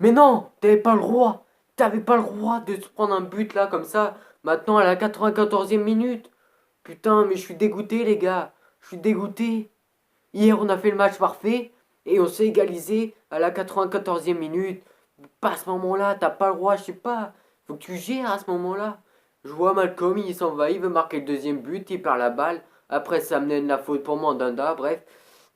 Mais non, t'avais pas le droit. T'avais pas le droit de se prendre un but là comme ça. Maintenant à la 94e minute. Putain, mais je suis dégoûté les gars. Je suis dégoûté. Hier on a fait le match parfait et on s'est égalisé à la 94e minute. Pas à ce moment-là, t'as pas le droit, je sais pas. Faut que tu gères à ce moment-là. Je vois Malcolm, il s'en va, il veut marquer le deuxième but, il perd la balle. Après ça mène la faute pour Mandanda, bref.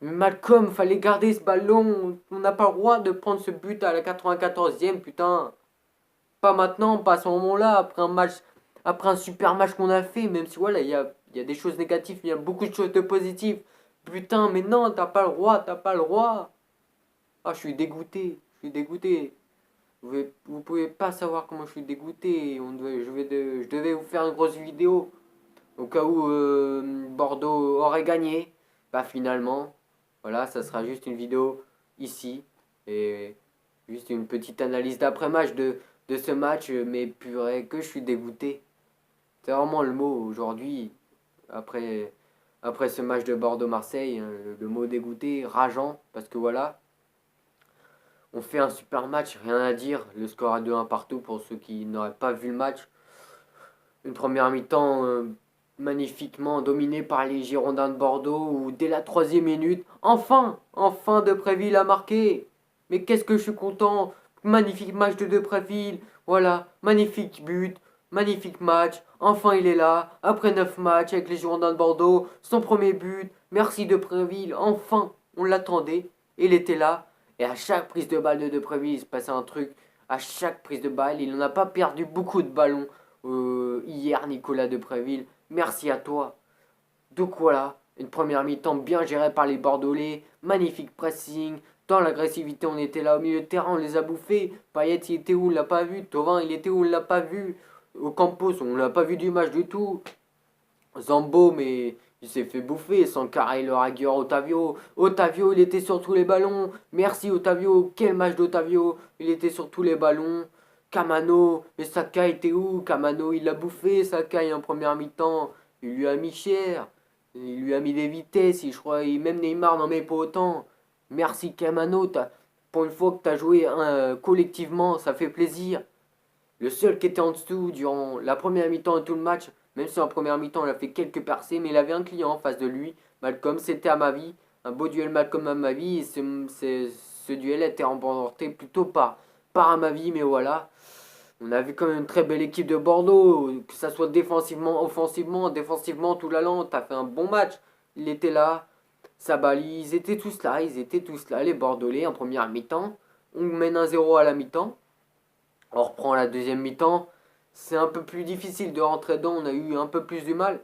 Mais Malcolm, fallait garder ce ballon. On n'a pas le droit de prendre ce but à la 94e, putain. Pas maintenant, pas à ce moment-là, après un match, après un super match qu'on a fait, même si voilà, il y a des choses négatives, il y a beaucoup de choses de positives. Putain, mais non, t'as pas le droit, t'as pas le droit. Ah, je suis dégoûté, je suis dégoûté. Vous pouvez pas savoir comment je suis dégoûté. Je devais vous faire une grosse vidéo au cas où Bordeaux aurait gagné. Bah finalement, voilà, ça sera juste une vidéo ici et juste une petite analyse d'après-match de ce match. Mais purée, que je suis dégoûté. C'est vraiment le mot aujourd'hui, après, après ce match de Bordeaux-Marseille, hein, le mot dégoûté, rageant, parce que voilà, on fait un super match, rien à dire. Le score à 2-1 partout pour ceux qui n'auraient pas vu le match. Une première mi-temps magnifiquement dominée par les Girondins de Bordeaux où dès la troisième minute, enfin Depréville a marqué. Mais qu'est-ce que je suis content. Magnifique match de Depréville. Voilà, magnifique but, magnifique match. Enfin il est là, après 9 matchs avec les Girondins de Bordeaux, son premier but. Merci Depréville, enfin, on l'attendait. Il était là. Et à chaque prise de balle de Depréville, il se passait un truc. À chaque prise de balle, il n'en a pas perdu beaucoup de ballons hier, Nicolas Depréville. Merci à toi. Donc voilà, une première mi-temps bien gérée par les Bordelais. Magnifique pressing. Dans l'agressivité, on était là au milieu de terrain, on les a bouffés. Payet, il était où? On l'a pas vu. Thauvin, il était où? On l'a pas vu. Au Campos, on l'a pas vu du match du tout. Zambo, mais il s'est fait bouffer. Sankara, le ragueur. Otavio. Otavio, il était sur tous les ballons. Merci Otavio. Quel match d'Otavio. Il était sur tous les ballons. Kamano. Mais Saka était où? Kamano, il l'a bouffé. Sakai en première mi-temps. Il lui a mis cher. Il lui a mis des vitesses. Je crois. Même Neymar n'en met pas autant. Merci Kamano. Pour une fois que tu as joué collectivement, ça fait plaisir. Le seul qui était en dessous durant la première mi-temps et tout le match, même si en première mi-temps il a fait quelques percées, mais il avait un client en face de lui, Malcolm, c'était à ma vie, un beau duel Malcolm à ma vie, et ce duel a été remporté plutôt par à ma vie, mais voilà. On a vu quand même une très belle équipe de Bordeaux, que ça soit défensivement, offensivement, défensivement, tout l'allant, t'as fait un bon match. Il était là, Sabali, ils étaient tous là, les Bordelais en première mi-temps. On mène 1-0 à la mi-temps. On reprend la deuxième mi-temps. C'est un peu plus difficile de rentrer dedans. On a eu un peu plus du mal.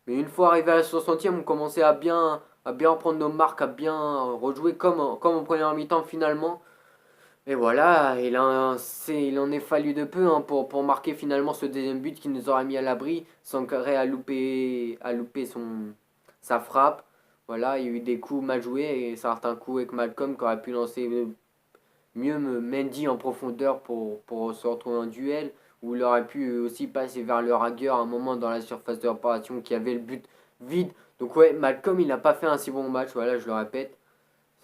Mais une fois arrivé à la 60e, on commençait à bien prendre nos marques, à bien rejouer comme en première mi-temps finalement. Et voilà, il en est fallu de peu pour marquer finalement ce deuxième but qui nous aurait mis à l'abri. Sankaré a loupé sa frappe. Voilà, il y a eu des coups mal joués et certains coups avec Malcolm qui aurait pu lancer mieux Mendy en profondeur pour se retrouver en duel, ou il aurait pu aussi passer vers le ragueur à un moment dans la surface de réparation qui avait le but vide. Donc ouais, Malcolm il n'a pas fait un si bon match, voilà, je le répète.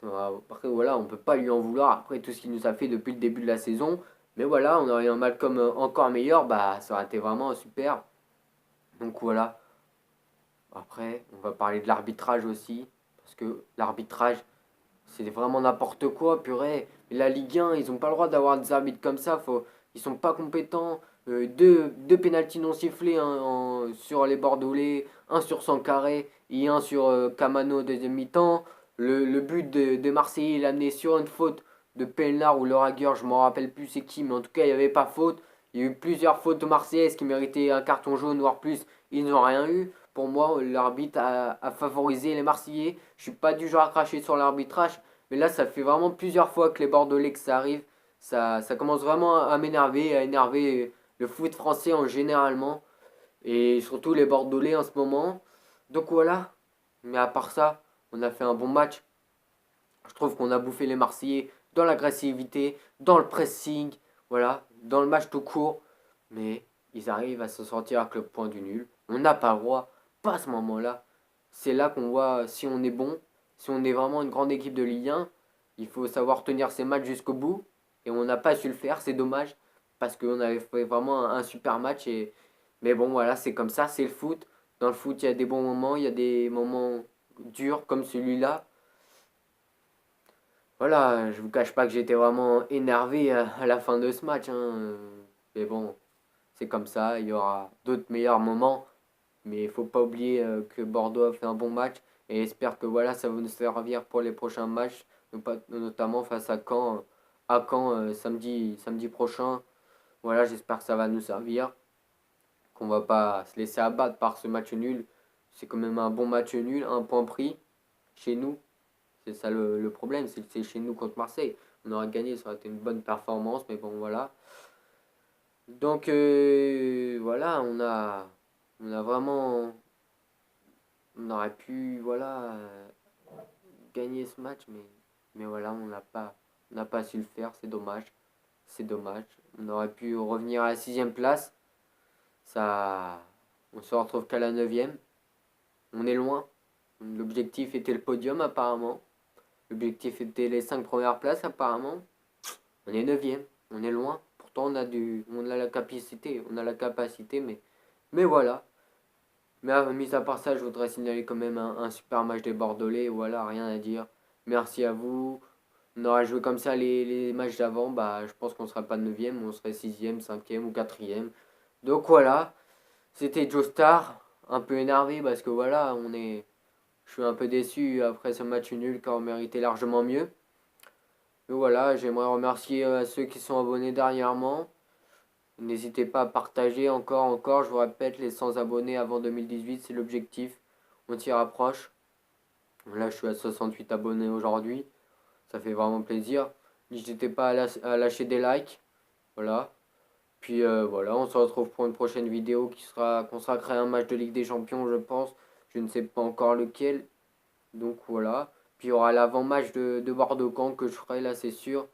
Après voilà, on peut pas lui en vouloir après tout ce qu'il nous a fait depuis le début de la saison. Mais voilà, on aurait eu un Malcolm encore meilleur, bah ça aurait été vraiment super. Donc voilà. Après, on va parler de l'arbitrage aussi. Parce que l'arbitrage, c'est vraiment n'importe quoi, purée. Et la Ligue 1, ils ont pas le droit d'avoir des arbitres comme ça. Ils sont pas compétents. Deux pénaltys non sifflés sur les Bordelais, un sur Sankaré et un sur Camano deuxième mi-temps. Le but de Marseille, il a amené sur une faute de Pelnard ou Laurageur, je m'en rappelle plus c'est qui, mais en tout cas il n'y avait pas faute. Il y a eu plusieurs fautes marseillaises qui méritaient un carton jaune, voire plus. Ils n'ont rien eu. Pour moi, l'arbitre a favorisé les Marseillais. Je suis pas du genre à cracher sur l'arbitrage, mais là, ça fait vraiment plusieurs fois que les Bordelais que ça arrive. Ça commence vraiment à m'énerver, à énerver le foot français en généralement. Et surtout les Bordelais en ce moment. Donc voilà. Mais à part ça, on a fait un bon match. Je trouve qu'on a bouffé les Marseillais dans l'agressivité, dans le pressing, voilà, dans le match tout court. Mais ils arrivent à se sortir avec le point du nul. On n'a pas le droit, pas à ce moment-là. C'est là qu'on voit si on est bon, si on est vraiment une grande équipe de Ligue 1. Il faut savoir tenir ses matchs jusqu'au bout. et on n'a pas su le faire, c'est dommage, parce qu'on avait fait vraiment un super match. Mais bon, voilà, c'est comme ça, c'est le foot. Dans le foot, il y a des bons moments, il y a des moments durs comme celui-là. Voilà, je vous cache pas que j'étais vraiment énervé à la fin de ce match, hein. Mais bon, c'est comme ça, il y aura d'autres meilleurs moments. Mais il faut pas oublier que Bordeaux a fait un bon match et j'espère que voilà, ça va nous servir pour les prochains matchs, notamment face à Caen samedi prochain. Voilà, j'espère que ça va nous servir, qu'on va pas se laisser abattre par ce match nul. C'est quand même un bon match nul, un point pris chez nous. C'est ça le problème, c'est que c'est chez nous contre Marseille. On aurait gagné, ça aurait été une bonne performance, mais bon voilà. Donc voilà, on a vraiment, on aurait pu voilà gagner ce match, mais voilà, on n'a pas su le faire, c'est dommage, c'est dommage. On aurait pu revenir à la sixième place, ça, on se retrouve qu'à la neuvième. On est loin. L'objectif était le podium apparemment. L'objectif était les 5 premières places apparemment. On est neuvième, on est loin. Pourtant on a la capacité, mais voilà. Mais mis à part ça, je voudrais signaler quand même un super match des Bordelais. Voilà, rien à dire. Merci à vous. On aurait joué comme ça les matchs d'avant. Bah, je pense qu'on ne serait pas 9ème, on serait 6ème, 5ème ou 4ème. Donc voilà, c'était Joe Star. Un peu énervé parce que voilà, je suis un peu déçu après ce match nul car on méritait largement mieux. Mais voilà, j'aimerais remercier ceux qui sont abonnés dernièrement. N'hésitez pas à partager encore. Je vous répète, les 100 abonnés avant 2018, c'est l'objectif. On s'y rapproche. Là, je suis à 68 abonnés aujourd'hui. Ça fait vraiment plaisir. N'hésitez pas à lâcher des likes. Voilà. Puis voilà, on se retrouve pour une prochaine vidéo qui sera consacrée à un match de Ligue des Champions, je pense. Je ne sais pas encore lequel. Donc voilà. Puis il y aura l'avant-match de Bordeaux-Caen que je ferai là, c'est sûr.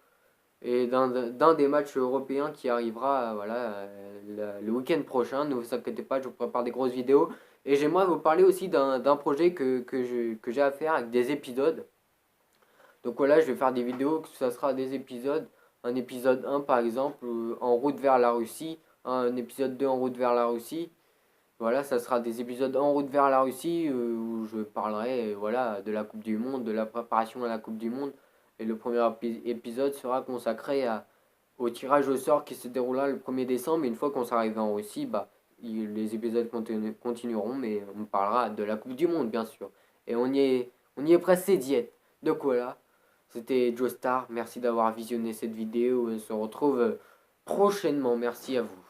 Et d'un des matchs européens qui arrivera voilà, le week-end prochain. Ne vous inquiétez pas, je vous prépare des grosses vidéos. Et j'aimerais vous parler aussi d'un projet que j'ai à faire avec des épisodes. Donc voilà, je vais faire des vidéos, ça sera des épisodes. Un épisode 1 par exemple, en route vers la Russie. Un épisode 2 en route vers la Russie. Voilà, ça sera des épisodes en route vers la Russie où je parlerai voilà, de la Coupe du Monde, de la préparation à la Coupe du Monde. Et le premier épisode sera consacré au tirage au sort qui se déroulera le 1er décembre. Et une fois qu'on sera arrivé en Russie, bah, les épisodes continueront, mais on parlera de la Coupe du Monde, bien sûr. Et on y est presque diète. Donc voilà, c'était Joe Star. Merci d'avoir visionné cette vidéo. On se retrouve prochainement. Merci à vous.